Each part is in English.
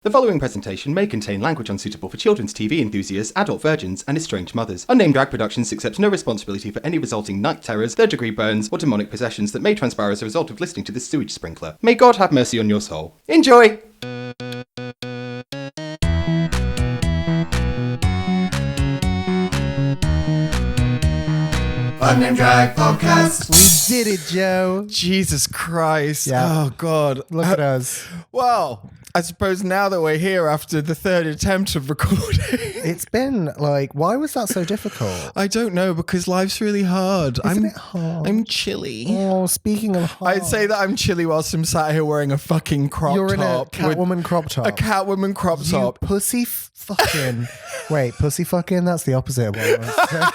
The following presentation may contain language unsuitable for children's TV enthusiasts, adult virgins, and estranged mothers. Unnamed Drag Productions accepts no responsibility for any resulting night terrors, third-degree burns, or demonic possessions that may transpire as a result of listening to this sewage sprinkler. May God have mercy on your soul. Enjoy! Unnamed Drag Podcast. We did it, Joe. Jesus Christ. Yeah. Oh, God. Look at us. Well, I suppose now that we're here after the third attempt of recording. It's been like, why was that so difficult? I don't know, because life's really hard. Isn't it hard? I'm chilly. Oh, speaking of hard. I'd say that I'm chilly whilst I'm sat here wearing a fucking crop You're in a top. Catwoman crop top. A Catwoman crop You top. pussy fucking. Wait, pussy fucking? That's the opposite of what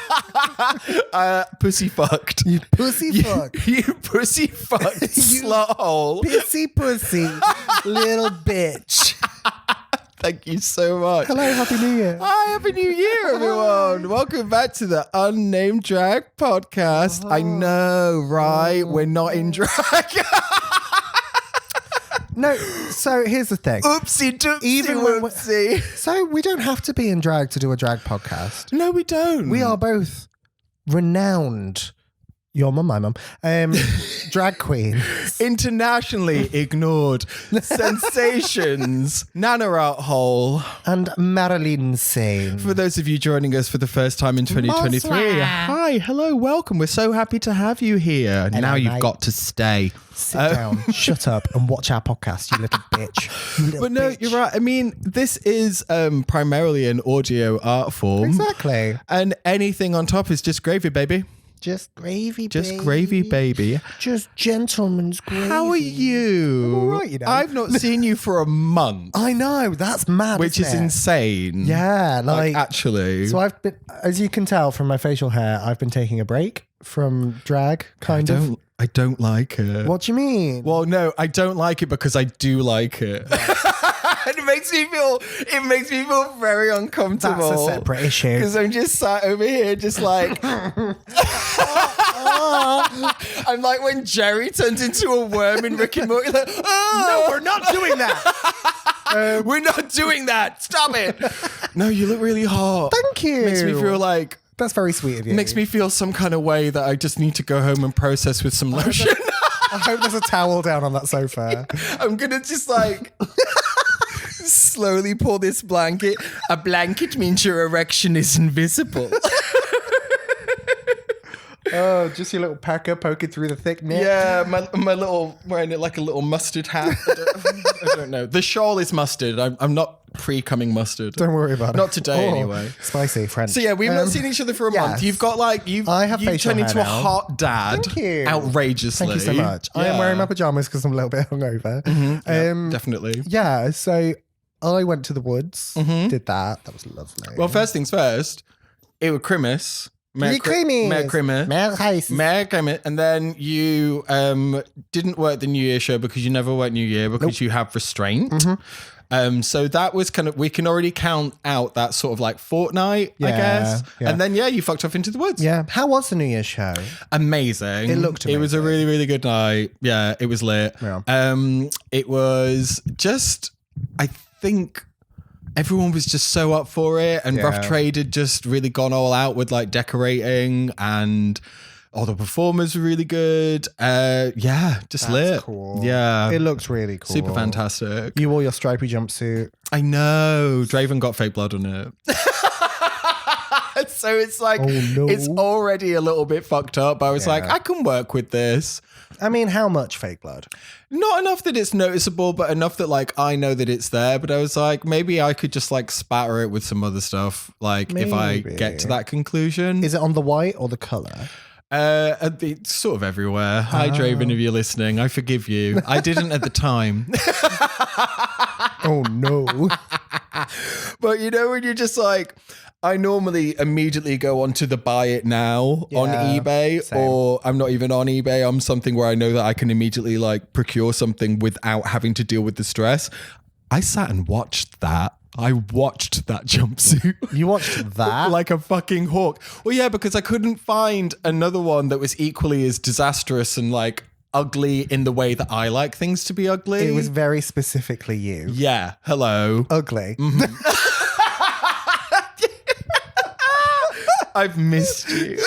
I was Pussy fucked. You pussy fuck. You pussy fucked slut hole. Pissy pussy. Little bitch. Thank you so much. Hello, Happy New Year. Hi, Happy New Year, everyone. Welcome back to the Unnamed Drag Podcast. I know, right? We're not in drag. No, so here's the thing. Oopsie doopsie Even when whoopsie. So we don't have to be in drag to do a drag podcast. No, we don't. We are both renowned, your mum, my mum, drag queens. Internationally ignored sensations. Nana Out Hole. And Marilyn Sane. For those of you joining us for the first time in 2023, Bonsoir. hi, hello, welcome. We're so happy to have you here. Hello, now you've mate. got to stay. Sit down, shut up, and watch our podcast, you little bitch. You little But no, bitch. you're right. I mean, this is primarily an audio art form. Exactly. And anything on top is just gravy, baby. Just gravy, Just baby. gravy, baby. Just gentleman's gravy. How are you? I'm all right, you know. I've not seen you for a month, I know, that's mad, which is isn't it? insane. Yeah, like actually. so I've been, as you can tell from my facial hair, I've been taking a break from drag, kind of. I don't like it. What do you mean? Well, no, I don't like it because I do like it. And it makes me feel very uncomfortable. That's a separate issue. Because I'm just sat over here just like I'm like when Jerry turns into a worm in Rick and Morty, like, No, we're not doing that. we're not doing that. Stop it. No, you look really hot. Thank you. Makes me feel like That's very sweet of you. makes me feel some kind of way that I just need to go home and process with some lotion. I hope there's a towel down on that sofa. I'm gonna just like slowly pull this blanket. A blanket means your erection is invisible. Oh, just your little packer poking through the thick knit. Yeah, my little, wearing it like a little mustard hat. I don't know. The shawl is mustard. I'm not pre-coming mustard. Don't worry about it. Not today, Oh, anyway. Spicy French. So yeah, we've not seen each other for a yes. month. You've got like you've I have facial turned into hair a now. hot dad. Thank you. Outrageously. Thank you so much. I am wearing my pajamas because I'm a little bit hungover. Definitely. Yeah, so I went to the woods, did that. That was lovely. Well, first things first. It was Christmas. Merry Christmas. Merry Christmas. Merry Christmas. Merry Christmas. And then you didn't work the New Year show because you never work New Year because you have restraint. So that was kind of, we can already count out that sort of like fortnight, I Yeah, guess. yeah. And then, you fucked off into the woods. Yeah. How was the New Year's show? Amazing. It looked It was a amazing. really, really good night. Yeah, it was lit. Yeah. It was just, I think everyone was just so up for it, and Rough Yeah. Trade had just really gone all out with like decorating, and all the performers were really good. Just That's lit. cool. Yeah. It looked really cool. Super fantastic. You wore your stripy jumpsuit. I know. Draven got fake blood on it. So it's like, Oh, no. it's already a little bit fucked up. I was Yeah. like, I can work with this. I mean, how much fake blood? Not enough that it's noticeable, but enough that like I know that it's there. But I was like, maybe I could just like spatter it with some other stuff. Like if I Maybe. get to that conclusion. Is it on the white or the colour? It's sort of everywhere. Hi, Draven, if you're listening, I forgive you. I didn't at the time. Oh, no. But you know, when you're just like, I normally immediately go onto the buy it now on Yeah, eBay, same. or I'm not even on eBay. I'm something where I know that I can immediately like procure something without having to deal with the stress. I sat and watched that. I watched that jumpsuit. You watched that? Like a fucking hawk. Well, yeah, because I couldn't find another one that was equally as disastrous and like ugly in the way that I like things to be ugly. It was very specifically you. Yeah. Hello. Ugly. I've missed you.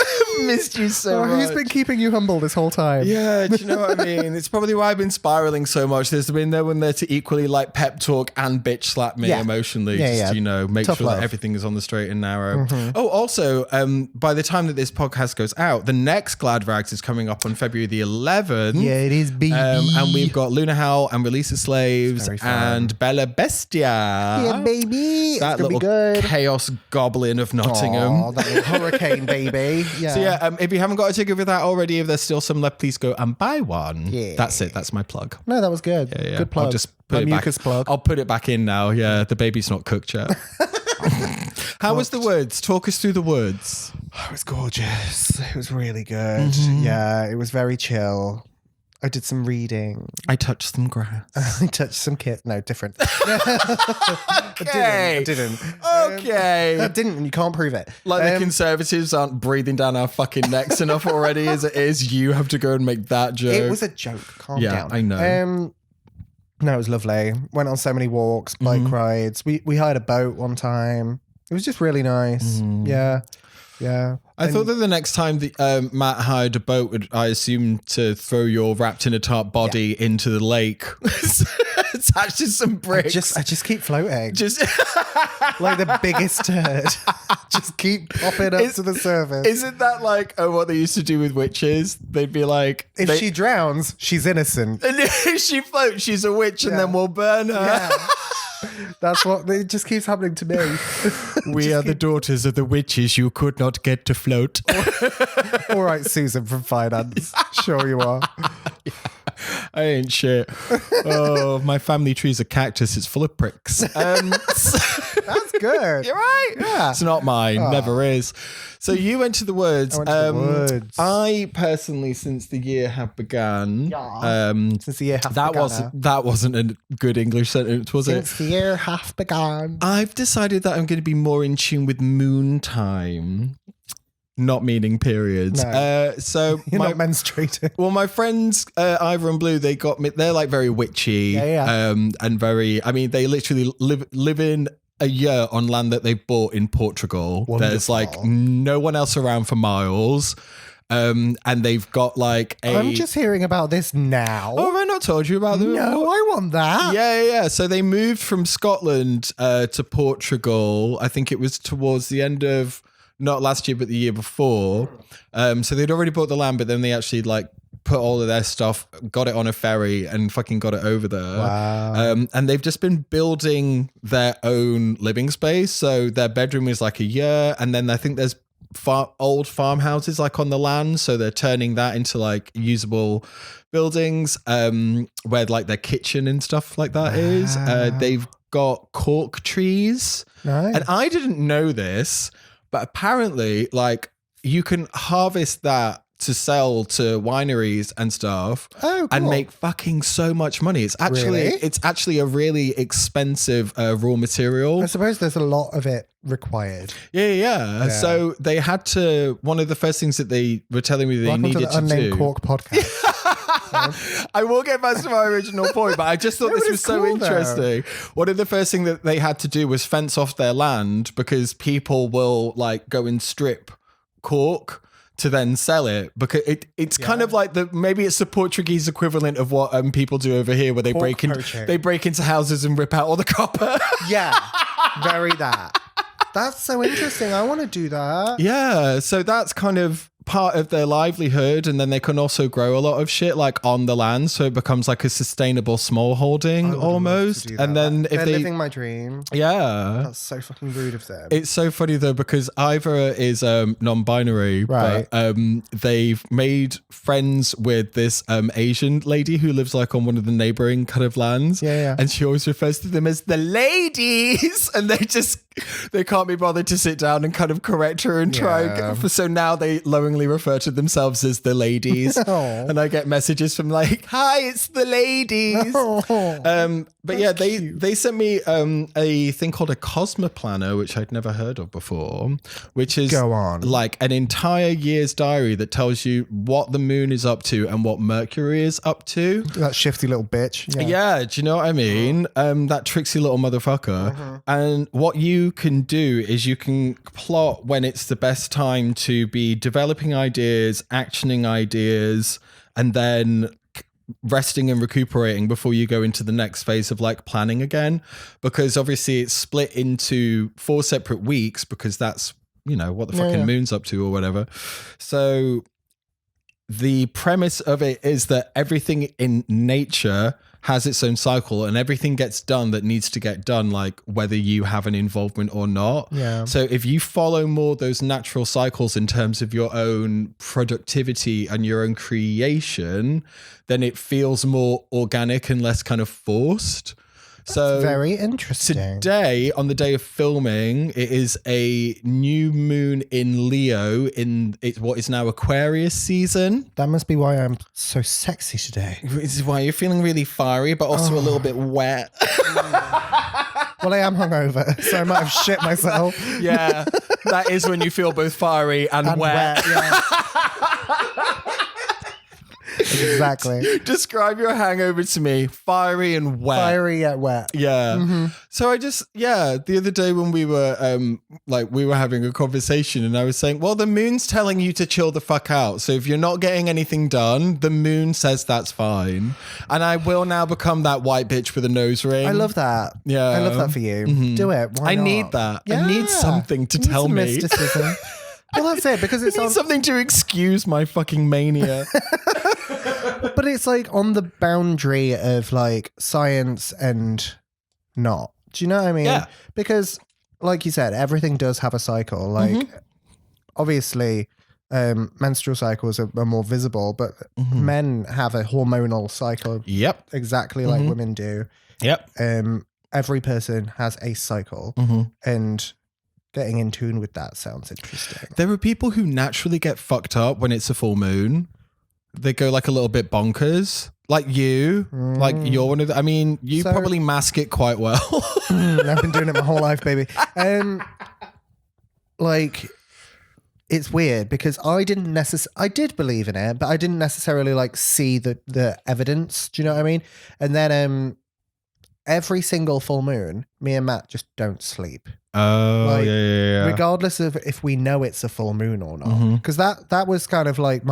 Missed you so much. Who's been keeping you humble this whole time? Yeah, do you know what I mean? It's probably why I've been spiraling so much. There's been no one there to equally like pep talk and bitch slap me emotionally. Yeah, Just, make Tough sure love. that everything is on the straight and narrow. Oh, also, by the time that this podcast goes out, the next Glad Rags is coming up on February the 11th. Yeah, it is, baby. And we've got Luna Howl and Release the Slaves Very fun. and Bella Bestia. Yeah, baby. It's That going to be little good. chaos goblin of Nottingham. Aw, that little hurricane, baby. Yeah. So yeah, if you haven't got a ticket for that already, if there's still some left, please go and buy one. Yeah. That's it. That's my plug. No, that was good. Yeah. Good plug. I'll just My put it mucus back. plug. I'll put it back in now. Yeah, the baby's not cooked yet. How was the woods? Talk us through the woods. It was gorgeous. It was really good. Yeah, it was very chill. I did some reading. I touched some grass. I touched some kids. No, different. Okay. I didn't. Okay. I didn't, and you can't prove it. Like the Conservatives aren't breathing down our fucking necks enough already as it is. You have to go and make that joke. It was a joke. Calm down. I know. No, it was lovely. Went on so many walks, bike rides. We hired a boat one time. It was just really nice. Yeah. I thought that the next time that Matt hired a boat, would I assume to throw your wrapped in a tarp body into the lake, attached to some bricks. I just keep floating. Just like the biggest turd. Just keep popping up to the surface. Isn't that like what they used to do with witches? They'd be like, If she drowns, she's innocent. and if she floats, she's a witch, and then we'll burn her. Yeah. That's what it just keeps happening to me. We are the daughters of the witches you could not get to float. All right, Susan from finance. Sure you are. I ain't shit. Oh, my family tree's a cactus. It's full of pricks. That's good. You're right. Yeah. It's not mine. Never is. So you went to the woods. I went to the woods. I personally, since the year have begun, Since the year half that begun. that wasn't a good English sentence, was it? Since the year half begun. I've decided that I'm going to be more in tune with moon time. Not meaning periods. No. So You're not menstruating. well, my friends, Ivor and Blue, they got me. They're like very witchy, and very. I mean, they literally live in a year on land that they've bought in Portugal. Wonderful. There's like no one else around for miles, and they've got like a. I'm just hearing about this now. Oh, have I not told you about them? No, I want that. Yeah. So they moved from Scotland to Portugal. I think it was towards the end of. Not last year, but the year before. So they'd already bought the land, but then they actually like put all of their stuff, got it on a ferry and fucking got it over there. Wow. And they've just been building their own living space. So their bedroom is like a year. And then I think there's old farmhouses like on the land. So they're turning that into like usable buildings where like their kitchen and stuff like that is. They've got cork trees. Nice. And I didn't know this. But apparently, like, you can harvest that to sell to wineries and stuff and make fucking so much money. It's actually a really expensive raw material. I suppose there's a lot of it required. Yeah. So they had to, one of the first things that they were telling me they Welcome needed to the Unnamed do. Cork podcast. I will get back to my original point, but I just thought No, this but was it's so cool, though. interesting. One of the first thing that they had to do was fence off their land because people will like go and strip cork to then sell it because it's kind of like maybe it's the Portuguese equivalent of what people do over here where they Pork poaching. they break into houses and rip out all the copper. Yeah, very that. That's so interesting. I want to do that. Yeah, so that's kind of part of their livelihood, and then they can also grow a lot of shit like on the land, so it becomes like a sustainable small holding almost. And then if they're they living my dream. yeah, That's so fucking rude of them. it's so funny though because Ivor is non-binary, Right. but they've made friends with this Asian lady who lives like on one of the neighboring kind of lands. Yeah. And she always refers to them as the ladies, and they can't be bothered to sit down and kind of correct her and try. So now they lovingly refer to themselves as the ladies, and I get messages from like, "Hi, it's the ladies." But yeah, they sent me a thing called a Cosmo Planner, which I'd never heard of before, which is like an entire year's diary that tells you what the moon is up to and what Mercury is up to. That shifty little bitch. Yeah, do you know what I mean? That tricksy little motherfucker. And what you can do is you can plot when it's the best time to be developing ideas, actioning ideas, and then resting and recuperating before you go into the next phase of like planning again, because obviously it's split into 4 separate weeks because that's, you know, what the fucking moon's up to or whatever. So the premise of it is that everything in nature has its own cycle and everything gets done that needs to get done, like whether you have an involvement or not. Yeah. So if you follow more those natural cycles in terms of your own productivity and your own creation, then it feels more organic and less kind of forced. So very interesting. Today, on the day of filming, it is a new moon in Leo in what is now Aquarius season. That must be why I'm so sexy today. This is why you're feeling really fiery, but also a little bit wet. Well, I am hungover, so I might have shit myself. Yeah, that is when you feel both fiery and wet. Yeah. Exactly. Describe your hangover to me. Fiery and wet. Fiery yet wet. Yeah. So the other day when we were we were having a conversation and I was saying, well, the moon's telling you to chill the fuck out. So if you're not getting anything done, the moon says that's fine. And I will now become that white bitch with a nose ring. I love that. Yeah. I love that for you. Do it. Why not? I need that. Yeah. I need something to tell some me. mysticism. Well, that's it, because it's I need something to excuse my fucking mania. But it's like on the boundary of like science and not. Do you know what I mean? Yeah. Because like you said, everything does have a cycle. Like obviously menstrual cycles are more visible, but men have a hormonal cycle. Yep. Exactly like women do. Yep. Every person has a cycle, and getting in tune with that sounds interesting. There are people who naturally get fucked up when it's a full moon. They go like a little bit bonkers. Like you. Like you're one of the, I mean, you probably mask it quite well. I've been doing it my whole life, baby. Like, it's weird because I did believe in it, but I didn't necessarily like see the evidence. Do you know what I mean? And then every single full moon, me and Matt just don't sleep. Oh, like, yeah. Regardless of if we know it's a full moon or not. Because that was kind of like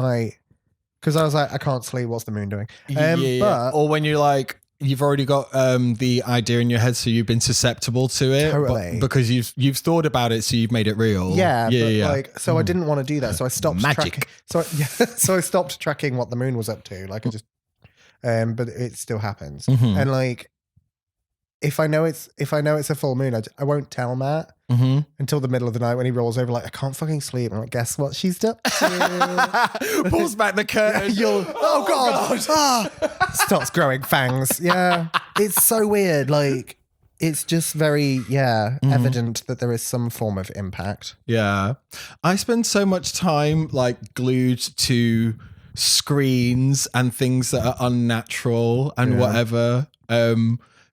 because I was like, I can't sleep. What's the moon doing? But, or when you're like, you've already got the idea in your head, so you've been susceptible to it. Totally. Because you've thought about it, so you've made it real. Yeah. Like, so I didn't want to do that. So I stopped Magic. So I stopped tracking what the moon was up to. Like I just, but it still happens. And like, if I know it's a full moon, I won't tell Matt until the middle of the night when he rolls over like, I can't fucking sleep. I'm like, guess what she's done? Pulls back the curtain. Oh God. Starts growing fangs. Yeah. It's so weird. Like, it's just very, evident that there is some form of impact. Yeah. I spend so much time like glued to screens and things that are unnatural and whatever.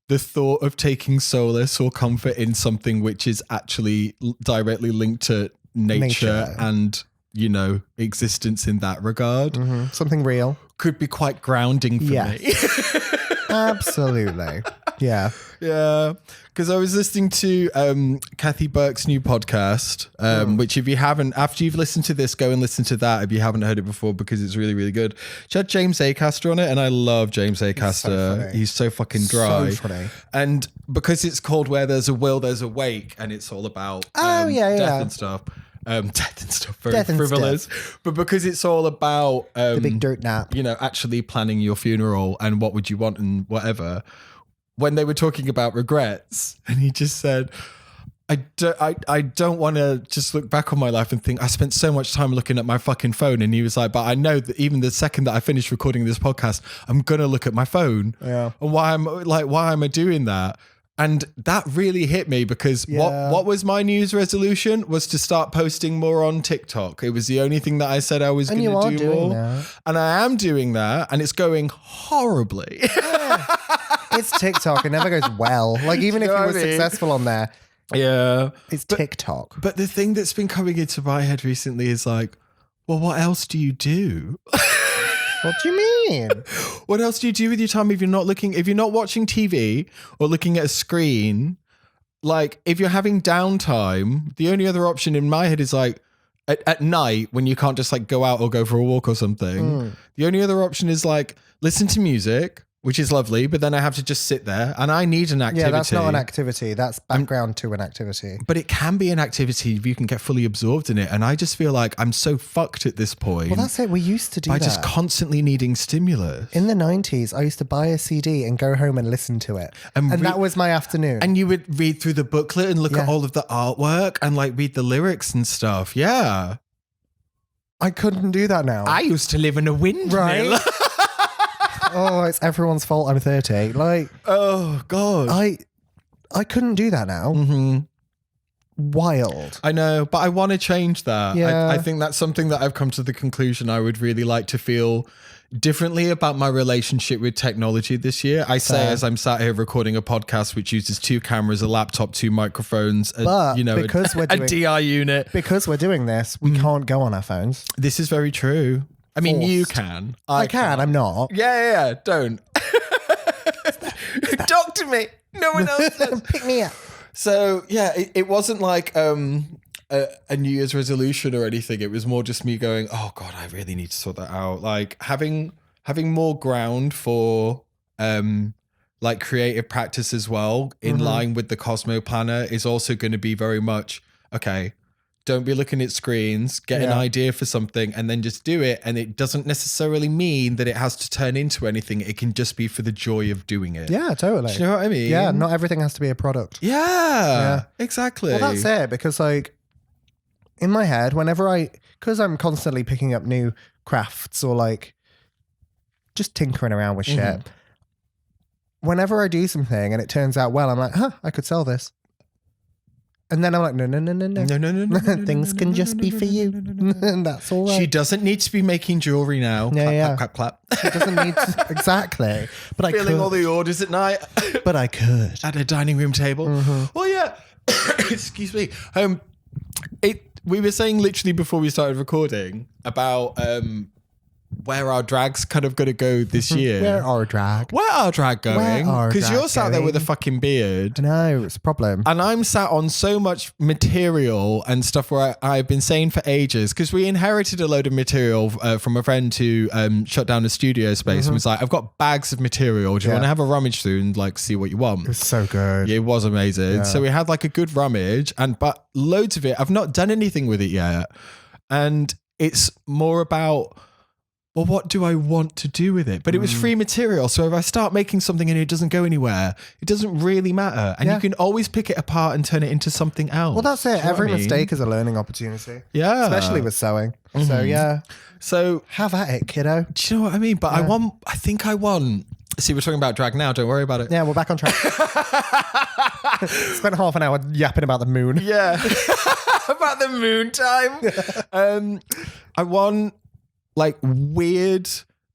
The thought of taking solace or comfort in something which is actually directly linked to nature. And, you know, existence in that regard. Something real. Could be quite grounding for me. Absolutely. Yeah. Yeah. Because I was listening to Kathy Burke's new podcast, which if you haven't, after you've listened to this, go and listen to that if you haven't heard it before, because it's really, really good. She had James Acaster on it, and I love James Acaster. He's so fucking dry. So funny. And because it's called Where There's a Will, There's a Wake, and it's all about death and stuff. Death and stuff, very frivolous. But because it's all about the big dirt nap, you know, actually planning your funeral and what would you want and whatever. When they were talking about regrets, and he just said, I don't want to just look back on my life and think I spent so much time looking at my fucking phone. And he was like, but I know that even the second that I finish recording this podcast, I'm gonna look at my phone. Yeah. And why am I doing that? And that really hit me because what was my New Year's resolution was to start posting more on TikTok. It was the only thing that I said I was going to do more. That. And I am doing that, and it's going horribly. It's TikTok. It never goes well. Like, even if you were successful on there, Yeah. it's TikTok. But the thing that's been coming into my head recently is like, well, what else do you do? What do you mean? What else do you do with your time if you're not watching TV or looking at a screen? Like, if you're having downtime, the only other option in my head is like at night when you can't just like go out or go for a walk or something. The only other option is like listen to music, which is lovely, but then I have to just sit there and I need an activity. Yeah, that's not an activity. That's background to an activity. But it can be an activity if you can get fully absorbed in it. And I just feel like I'm so fucked at this point. Well, that's it. We used to do by that. just constantly needing stimulus. In the 90s, I used to buy a CD and go home and listen to it. And that was my afternoon. And you would read through the booklet and look at all of the artwork and like read the lyrics and stuff. Yeah. I couldn't do that now. I used to live in a windmill. Right? Oh, it's everyone's fault I'm 30. Like, oh, God. I couldn't do that now. Mm-hmm. Wild. I know, but I want to change that. Yeah. I think that's something that I've come to the conclusion I would really like to feel differently about my relationship with technology this year. I say as I'm sat here recording a podcast which uses 2 cameras, a laptop, 2 microphones, because a DI unit. Because we're doing this, we can't go on our phones. This is very true. I mean, Forced. you can. I can. I'm not. Yeah. Don't. Talk to me. No one else does. Pick me up. So, yeah, it wasn't like a New Year's resolution or anything. It was more just me going, oh, God, I really need to sort that out. Like having more ground for like creative practice as well in line with the Cosmo Planner is also going to be very much, okay, don't be looking at screens, get an idea for something and then just do it. And it doesn't necessarily mean that it has to turn into anything. It can just be for the joy of doing it. Yeah, totally. Do you know what I mean? Yeah, not everything has to be a product. Yeah, exactly. Well, that's it. Because like in my head, because I'm constantly picking up new crafts or like just tinkering around with shit. Whenever I do something and it turns out well, I'm like, I could sell this. And then I'm like, no. Things can just be for you. And that's all right. She doesn't need to be making jewelry now. Yeah, clap, clap. She doesn't need to. Exactly. But I could. Filling all the orders at night. But I could. At a dining room table. Well, yeah. Excuse me. We were saying literally before we started recording about where our drag's kind of going to go this year. Where our drag going? Because you're sat there with a fucking beard. No, it's a problem. And I'm sat on so much material and stuff where I've been saying for ages, because we inherited a load of material from a friend who shut down a studio space and was like, I've got bags of material. Do you want to have a rummage through and like see what you want? It was so good. Yeah, it was amazing. Yeah. So we had like a good rummage, but loads of it, I've not done anything with it yet. And it's more about, well, what do I want to do with it? But it was free material. So if I start making something and it doesn't go anywhere, it doesn't really matter. And you can always pick it apart and turn it into something else. Well, that's it. Do you know Every what I mean? mistake is a learning opportunity. Yeah. Especially with sewing. So, yeah. So have at it, kiddo. Do you know what I mean? But I think I want. See, we're talking about drag now. Don't worry about it. Yeah, we're back on track. Spent half an hour yapping about the moon. Yeah. About the moon time. I want like weird,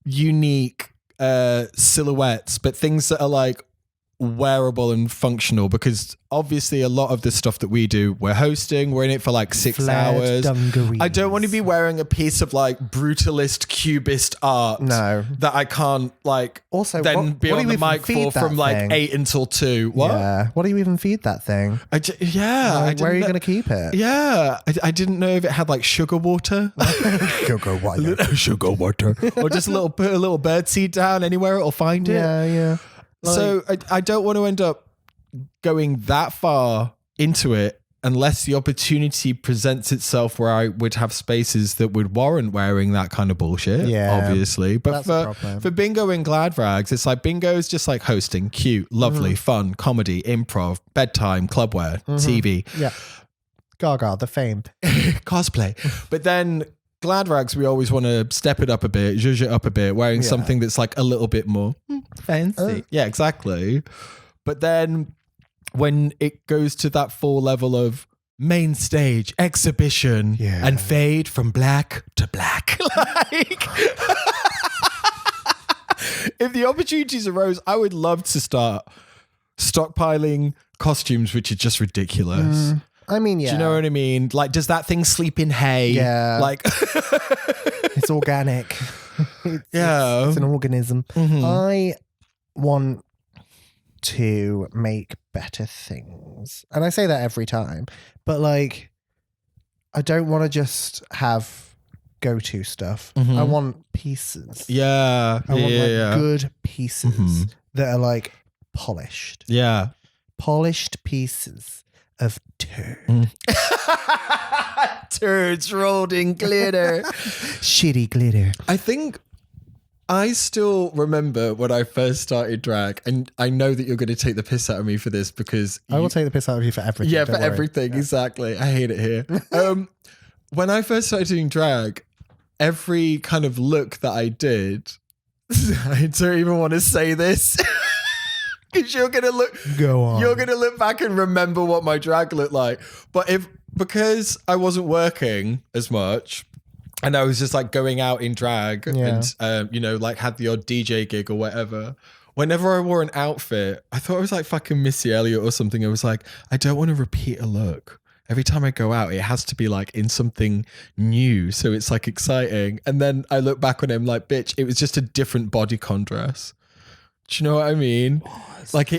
unique silhouettes, but things that are like wearable and functional, because obviously a lot of the stuff that we do, we're hosting, we're in it for like 6 hours. Dungarees. I don't want to be wearing a piece of like brutalist cubist art that I can't like also then what be do on you the even mic feed for that from like thing? 8 until 2. What? Yeah. What do you even feed that thing? I Where are you going to keep it? Yeah, I didn't know if it had like sugar water. Sugar water. Sugar water. Or just put a little bird seed down anywhere, it'll find it. Yeah. So I don't want to end up going that far into it unless the opportunity presents itself where I would have spaces that would warrant wearing that kind of bullshit. Yeah, obviously. But that's a problem. for bingo and glad rags, it's like bingo is just like hosting, cute, lovely, fun, comedy, improv, bedtime, clubwear, TV. Yeah. Gaga, the famed. Cosplay. But then glad rags, we always want to step it up a bit, zhuzh it up a bit, wearing something that's like a little bit more fancy. Yeah, exactly. But then when it goes to that full level of main stage, exhibition, and fade from black to black, like if the opportunities arose, I would love to start stockpiling costumes, which are just ridiculous. I mean, yeah. Do you know what I mean? Like, does that thing sleep in hay? Yeah. Like, it's organic. Yeah. It's an organism. I want to make better things. And I say that every time. But like, I don't want to just have go-to stuff. I want pieces. Yeah. I want good pieces that are like polished. Yeah. Polished pieces of turd. Turds rolled in glitter. Shitty glitter. I think I still remember when I first started drag, and I know that you're going to take the piss out of me for this because I will take the piss out of you for everything. Yeah, don't for worry. everything. Yeah. Exactly. I hate it here. When I first started doing drag, every kind of look that I did, I don't even want to say this. Because you're gonna Go on. You're gonna look back and remember what my drag looked like. But because I wasn't working as much, and I was just like going out in drag and like had the odd DJ gig or whatever. Whenever I wore an outfit, I thought I was like fucking Missy Elliott or something. I was like, I don't want to repeat a look. Every time I go out, it has to be like in something new, so it's like exciting. And then I look back on it, I'm like, bitch, it was just a different bodycon dress. Do you know what I mean? Like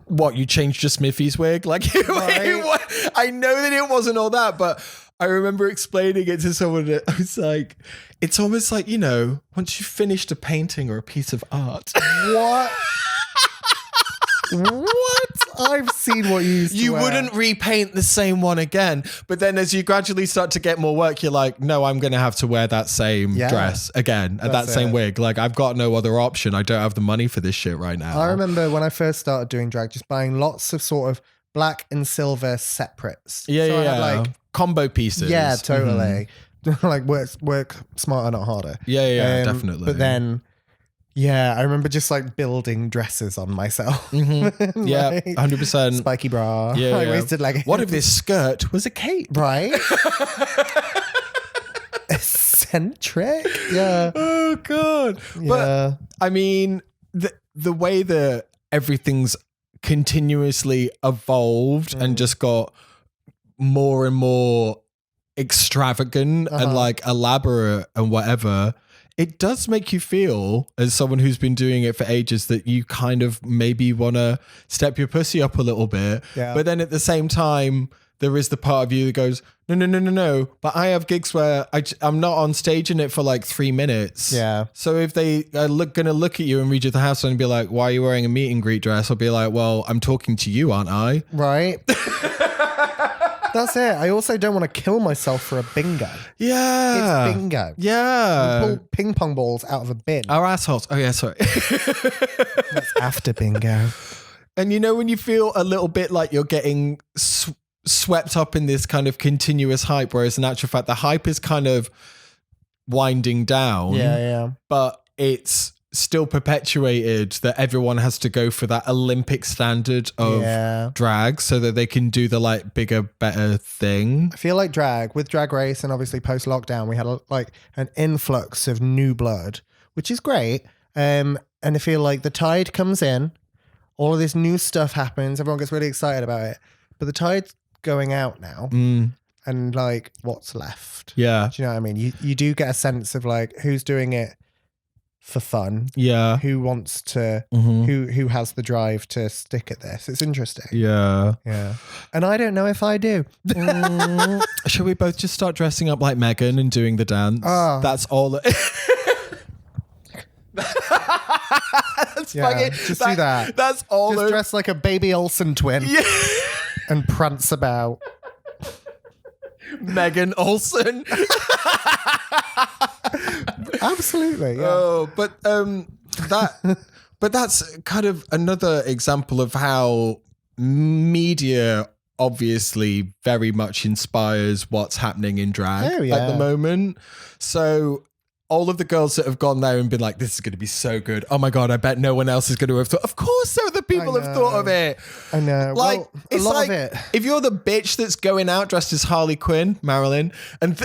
what, you changed your Smithy's wig? Like, I know that it wasn't all that, but I remember explaining it to someone that I was like, it's almost like, once you've finished a painting or a piece of art. What? What? I've seen what you used to You wear. wouldn't repaint the same one again. But then as you gradually start to get more work, you're like, no, I'm going to have to wear that same dress again and that same wig. Like, I've got no other option. I don't have the money for this shit right now. I remember when I first started doing drag, just buying lots of sort of black and silver separates. Yeah, so yeah, I had like combo pieces. Yeah, totally. Like work smarter, not harder. Yeah, definitely. But then, yeah, I remember just like building dresses on myself. Yeah, Like, 100%. spiky bra. Yeah, I yeah. wasted like What if this skirt was a cape? right? Eccentric. Yeah. Oh God. Yeah. But I mean, the way that everything's continuously evolved and just got more and more extravagant and like elaborate and whatever, it does make you feel, as someone who's been doing it for ages, that you kind of maybe want to step your pussy up a little bit. Yeah. But then at the same time, there is the part of you that goes, no. But I have gigs where I'm not on stage in it for like 3 minutes. Yeah. So if they are going to look at you and read you the house and be like, why are you wearing a meet and greet dress? I'll be like, well, I'm talking to you, aren't I? Right. That's it. I also don't want to kill myself for a bingo. Yeah. It's bingo. Yeah. Pull ping pong balls out of a bin. Our assholes. Oh, yeah, sorry. That's after bingo. And when you feel a little bit like you're getting swept up in this kind of continuous hype, whereas in actual fact, the hype is kind of winding down. Yeah. But it's still perpetuated that everyone has to go for that Olympic standard of drag so that they can do the like bigger, better thing. I feel like with Drag Race and obviously post lockdown, we had like an influx of new blood, which is great. And I feel like the tide comes in, all of this new stuff happens, everyone gets really excited about it, but the tide's going out now. And like, what's left? Yeah. Do you know what I mean? You do get a sense of like who's doing it for fun. Yeah. Who wants to, who has the drive to stick at this. It's interesting. Yeah. Yeah. And I don't know if I do. Shall we both just start dressing up like Megan and doing the dance? That's all. That's fucking, just do that. That's all. Just dress like a baby Olsen twin. Yeah. And prance about. Megan Olsen. Absolutely. Yeah. Oh, but that's kind of another example of how media obviously very much inspires what's happening in drag at the moment. So all of the girls that have gone there and been like, this is going to be so good. Oh my God, I bet no one else is going to have thought. Of course, so the people have thought of it. I know. Like, well, it's a lot like, of it. if you're the bitch that's going out dressed as Harley Quinn, Marilyn, and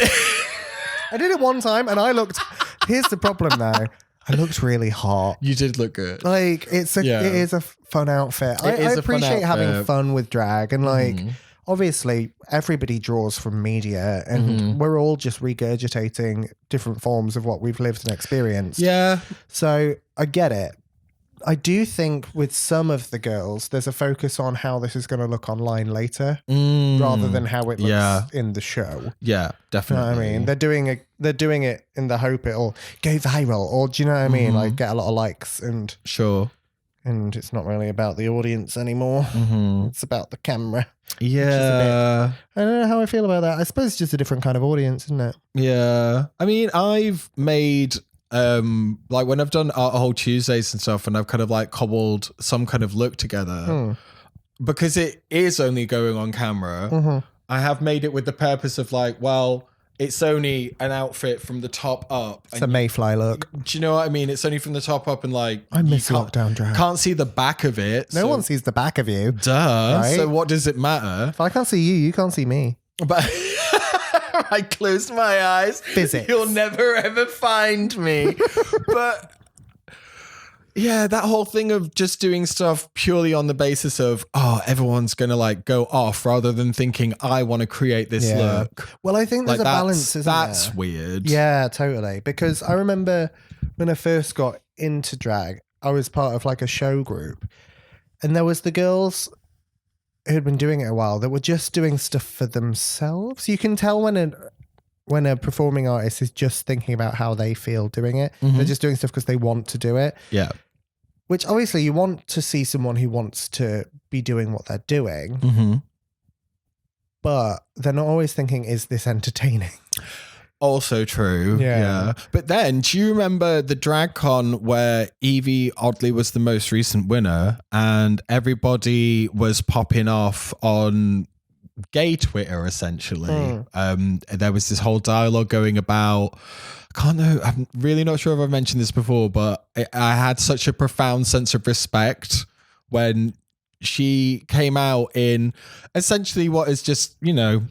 I did it one time and I looked, here's the problem though. I looked really hot. You did look good. Like it is a fun outfit. I appreciate having fun with drag, and like obviously everybody draws from media, and we're all just regurgitating different forms of what we've lived and experienced. Yeah. So I get it. I do think with some of the girls, there's a focus on how this is going to look online later, rather than how it looks in the show. Yeah, definitely. You know what I mean? They're doing it in the hope it'll go viral, or do you know what I mean? Like get a lot of likes, and and it's not really about the audience anymore. It's about the camera. Yeah. I don't know how I feel about that. I suppose it's just a different kind of audience, isn't it? Yeah. I mean, I've made like when I've done Art Hole Tuesdays and stuff, and I've kind of like cobbled some kind of look together because it is only going on camera. I have made it with the purpose of like, well, it's only an outfit from the top up. It's a Mayfly look. Do you know what I mean? It's only from the top up, and like I miss lockdown drag. Can't see the back of it. No one sees the back of you. Duh. Right? So what does it matter? If I can't see you, you can't see me. But I closed my eyes. Physics. You'll never ever find me. But yeah, that whole thing of just doing stuff purely on the basis of, oh, everyone's going to like go off, rather than thinking, I want to create this look. Well, I think there's like a balance, isn't there? That's weird. Yeah, totally. Because I remember when I first got into drag, I was part of like a show group, and there was the girls who had been doing it a while that were just doing stuff for themselves. You can tell when a performing artist is just thinking about how they feel doing it. They're just doing stuff because they want to do it. Yeah. Which obviously you want to see someone who wants to be doing what they're doing. But they're not always thinking, is this entertaining? Also true. Yeah. But then, do you remember the DragCon where Evie Oddly was the most recent winner, and everybody was popping off on gay Twitter, essentially? There was this whole dialogue going about, I'm really not sure if I've mentioned this before, but I had such a profound sense of respect when she came out in essentially what is just, you know,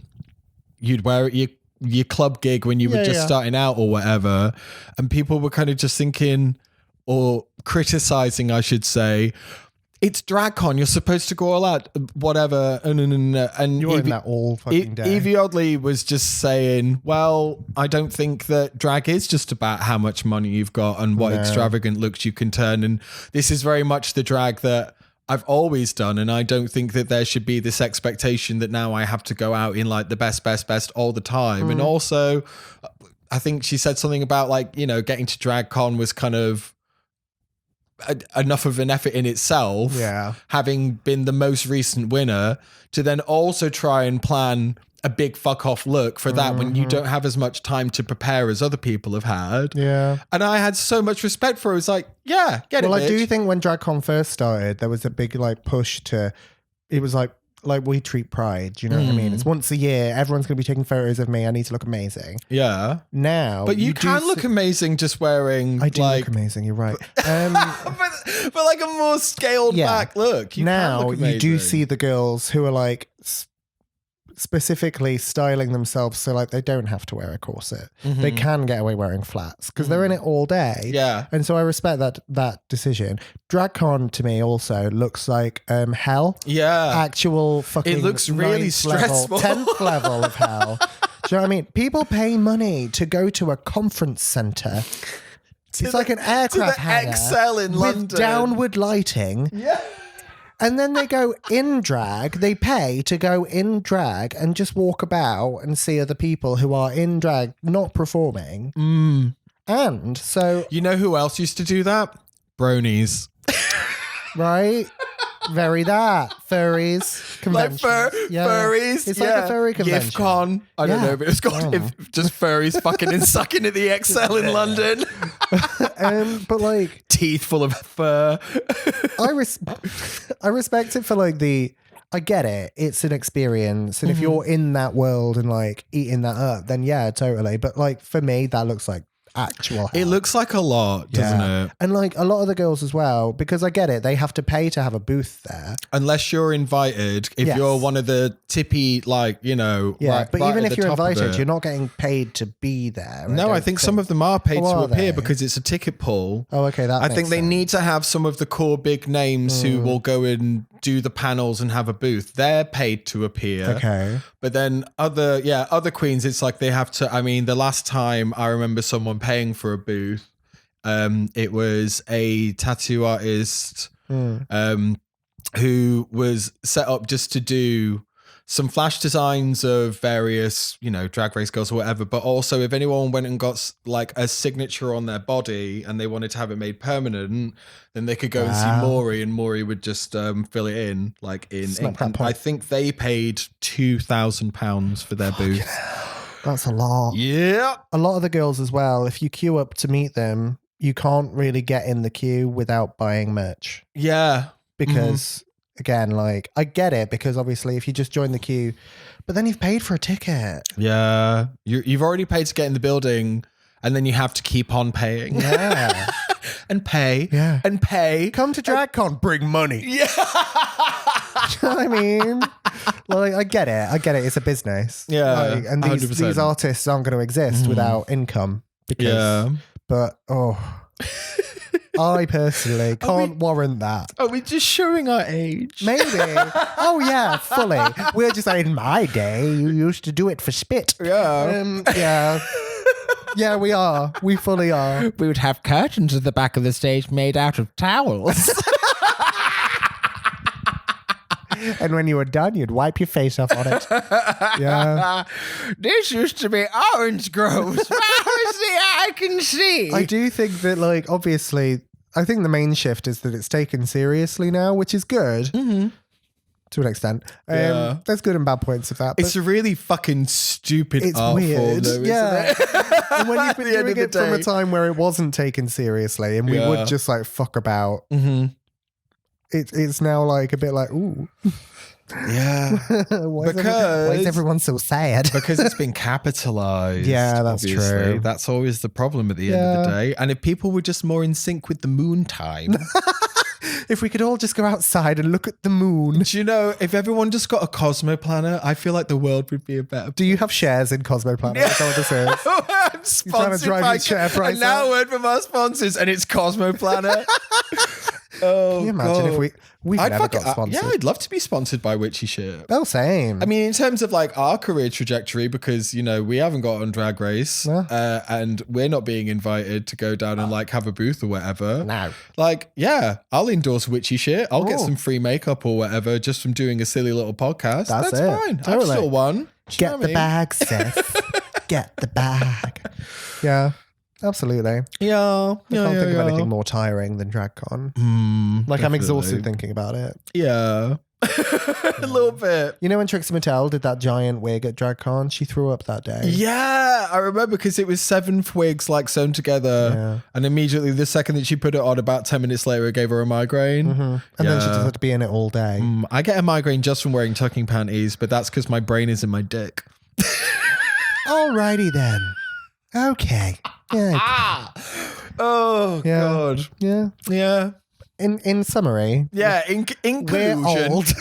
you'd wear it, your club gig when you were just starting out or whatever, and people were kind of just thinking, or criticizing, I should say, it's DragCon, you're supposed to go all out, whatever. And you were in that all fucking day. Evie Oddly was just saying, well, I don't think that drag is just about how much money you've got and what extravagant looks you can turn, and this is very much the drag that I've always done, and I don't think that there should be this expectation that now I have to go out in like the best all the time. And also, I think she said something about like, you know, getting to DragCon was kind of enough of an effort in itself, having been the most recent winner, to then also try and plan a big fuck off look for that when you don't have as much time to prepare as other people have had. Yeah. And I had so much respect for it. It was like, yeah, get it, Well, bitch. I do think when DragCon first started, there was a big like push to, it was like we treat pride, you know what I mean? It's once a year, everyone's going to be taking photos of me, I need to look amazing. Yeah. Now. But you can look amazing just wearing I do like, look amazing, you're right. but like a more scaled back look. You now can look you do amazing. see the girls who are like specifically styling themselves so like they don't have to wear a corset. They can get away wearing flats because they're in it all day. Yeah. And so I respect that decision. DragCon to me also looks like hell. Yeah. Actual fucking It looks really 9th stressful. Level, 10th level of hell. Do you know what I mean? People pay money to go to a conference center. It's like an aircraft hangar Excel in with London. downward lighting. Yeah. And then they go in drag, they pay to go in drag and just walk about and see other people who are in drag not performing. And so... You know who else used to do that? Bronies. Right? Very that. Furries. Conventions. Like furries. It's like a furry convention. GIFCon. I don't know, but it's called just furries fucking and sucking at the Excel in London. But like... Teeth full of fur. I respect it for like I get it. It's an experience. And if you're in that world and like eating that up, then yeah, totally. But like for me, that looks like actual help. It looks like a lot, doesn't it? And like a lot of the girls as well, because I get it, they have to pay to have a booth there. Unless you're invited, if Yes. you're one of the tippy, like, you know, Yeah, right, but right even at if the you're top of invited, it. you're not getting paid to be there. No, I think some of them are paid Oh, to are appear they? because it's a ticket pool. Oh, okay, that I makes think they sense. need to have some of the core big names who will go and do the panels and have a booth. They're paid to appear. Okay. But then other queens, it's like they have to. I mean, the last time I remember someone paying for a booth, it was a tattoo artist who was set up just to do some flash designs of various, you know, Drag Race girls or whatever. But also, if anyone went and got like a signature on their body and they wanted to have it made permanent, then they could go and see Maury, and Maury would just fill it in like in ink. And I think they paid £2,000 for their booth. That's a lot. Yeah. A lot of the girls as well, if you queue up to meet them, you can't really get in the queue without buying merch. Yeah. Because again, like I get it, because obviously if you just join the queue, but then you've paid for a ticket. Yeah. You've already paid to get in the building, and then you have to keep on paying. Yeah. And pay. Yeah. And pay. Come to DragCon, bring money. Yeah. You know what I mean? Like, I get it. It's a business. Yeah, Like, and these 100%. artists aren't going to exist without income. Because, but, I personally can't warrant that. Are we just showing our age? Maybe. Oh, yeah, fully. We're just saying, in my day, you used to do it for spit. Yeah. Yeah. Yeah, we are. We fully are. We would have curtains at the back of the stage made out of towels. And when you were done, you'd wipe your face off on it. Yeah. This used to be orange groves. As far as the eye can see. I do think that, like, obviously, I think the main shift is that it's taken seriously now, which is good to an extent. Yeah. There's good and bad points of that. But It's a really fucking stupid it's art form, weird. though, Yeah. isn't it? And when you've been At the end doing of the it from a day. time where it wasn't taken seriously and we Yeah. would just, like, fuck about, it's now, like, a bit like, ooh. Yeah. why is everyone so sad? Because it's been capitalized. Yeah, that's obviously. true. That's always the problem at the end of the day. And if people were just more in sync with the moon time. If we could all just go outside and look at the moon. Do you know, if everyone just got a Cosmo planner, I feel like the world would be a better Do you have shares in Cosmo Planet? Is that what this is? I'm sponsored drive by your share price and now up? a word from our sponsors, and it's Cosmo Planner. Oh, Can you imagine if we've never fucking- got sponsored? Yeah, I'd love to be sponsored by Witchy Shit. Oh, same. I mean, in terms of like our career trajectory, because, you know, we haven't got on Drag Race and we're not being invited to go down and like have a booth or whatever. No. Like, yeah, I'll endorse Witchy Shit. I'll get Oh. some free makeup or whatever just from doing a silly little podcast. That's That's it. fine. I've Totally. still won. Do you know Get what the I mean? bag, sis. Get the bag. Yeah, absolutely. Yeah. I can't think of anything more tiring than DragCon. Like, I'm exhausted thinking about it. Yeah. A little bit. You know when Trixie Mattel did that giant wig at DragCon? She threw up that day. Yeah, I remember because it was 7 wigs like sewn together, Yeah. and immediately the second that she put it on, about 10 minutes later, it gave her a migraine. And then she just had to be in it all day. I get a migraine just from wearing tucking panties, but that's because my brain is in my dick. Alrighty then. Okay. Yeah. Oh Yeah. God. Yeah. Yeah. In summary, Yeah. In we're conclusion, old.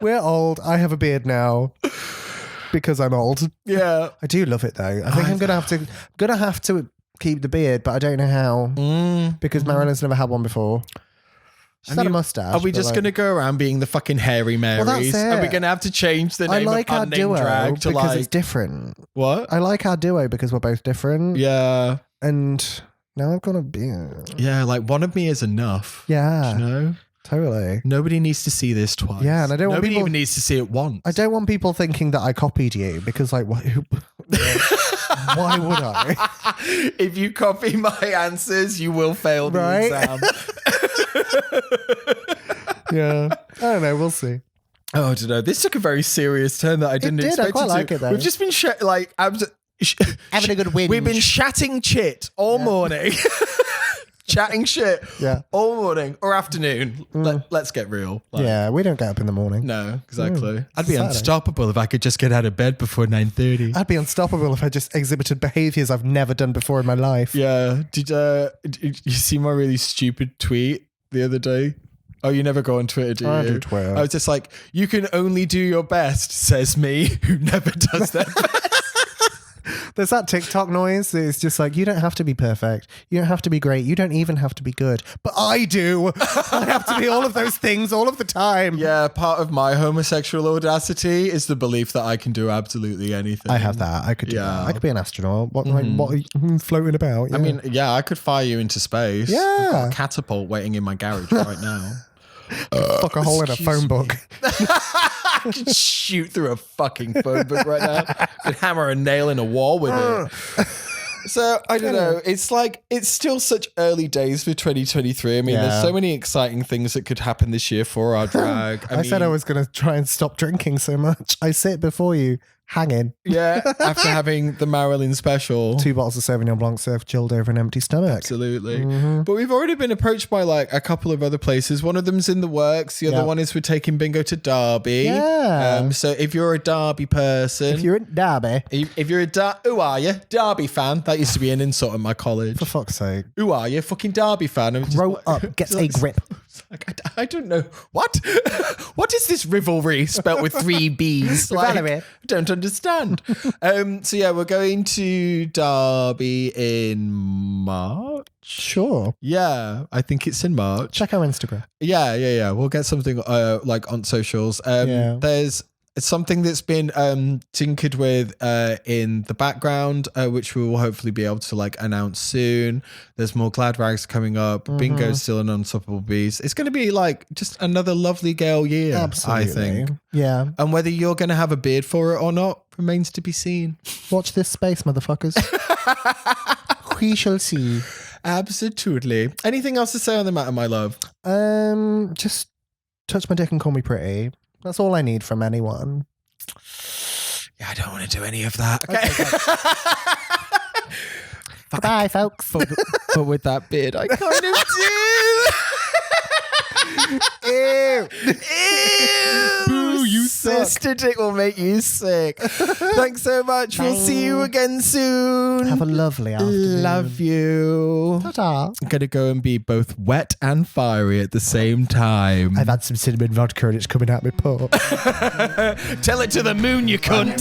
We're old. I have a beard now because I'm old. Yeah. I do love it though. I think I'm gonna have to keep the beard, but I don't know how because Marilyn's never had one before. She's had a mustache. Are we but, just like, going to go around being the fucking hairy Marys? that's Are we it. going to have to change the I name like of our unnamed duo drag to because like it's different. what? I like our duo because we're both different. Yeah. And now I've got a beard. Yeah, like one of me is enough. Yeah. Do you know? Totally. Nobody needs to see this twice. Yeah, and I don't want Nobody people- even needs to see it once. I don't want people thinking that I copied you because, like, why would I? If you copy my answers, you will fail the Right? exam. Yeah. I don't know. We'll see. Oh, I don't know. This took a very serious turn that I didn't did. I expect quite it like to. it, though. We've just been Having a good whinge. We've been chatting chit all morning. chatting shit Yeah. all morning or afternoon. Let's get real. Like, Yeah, we don't get up in the morning. No, exactly. I'd be Saturday. unstoppable if I could just get out of bed before 9:30. I'd be unstoppable if I just exhibited behaviors I've never done before in my life. Yeah. Did you see my really stupid tweet the other day? Oh, you never go on Twitter, do you? I do Twitter. I was just like, you can only do your best, says me, who never does their best. There's that TikTok noise. It's just like, you don't have to be perfect. You don't have to be great. You don't even have to be good. But I do. I have to be all of those things all of the time. Yeah, part of my homosexual audacity is the belief that I can do absolutely anything. I have that. I could do that. I could be an astronaut. What are you floating about? I mean, yeah, I could fire you into space. Yeah. I've got a catapult waiting in my garage right now. fuck a hole in a phone book. I could shoot through a fucking phone book right now. I could hammer a nail in a wall with it. So I don't know. It's like, it's still such early days for 2023. I mean, there's so many exciting things that could happen this year for our drag. I said I was going to try and stop drinking so much. I sit before you, hanging. Yeah, after having the Marilyn special. 2 bottles of Sauvignon Blanc served chilled over an empty stomach. Absolutely. But we've already been approached by like a couple of other places. One of them's in the works. The other one is we're taking Bingo to Derby. Yeah. So if you're a Derby person. If you're in Derby. If you're who are you? Derby fan. That used to be an insult in my college. For fuck's sake. Who are you? Fucking Derby fan. I'm just Grow like- up. Get a grip. Like, I don't know. What? What is this rivalry spelt with 3 B's? Like, Rivalry. I don't understand. So yeah, we're going to Derby in March. Sure. Yeah, I think it's in March. Check our Instagram. Yeah. We'll get something like on socials. There's something that's been tinkered with in the background, which we will hopefully be able to like announce soon. There's more Glad Rags coming up. Bingo's still an Unstoppable Beast. It's going to be like just another lovely girl year, Absolutely. I think. Yeah. And whether you're going to have a beard for it or not remains to be seen. Watch this space, motherfuckers. We shall see. Absolutely. Anything else to say on the matter, my love? Just touch my dick and call me pretty. That's all I need from anyone. Yeah, I don't want to do any of that. Okay. Bye, folks. But with that beard, I kind of do. Ew. Boo, you sister dick will make you sick. Thanks so much. We'll see you again soon. Have a lovely afternoon. Love you. Ta-ta. I'm going to go and be both wet and fiery at the same time. I've had some cinnamon vodka and it's coming out my port. Tell it to the moon, you cunt.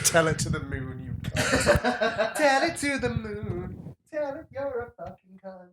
Tell it to the moon, you cunt. Tell it to the moon. Tell it you're a fucking cunt.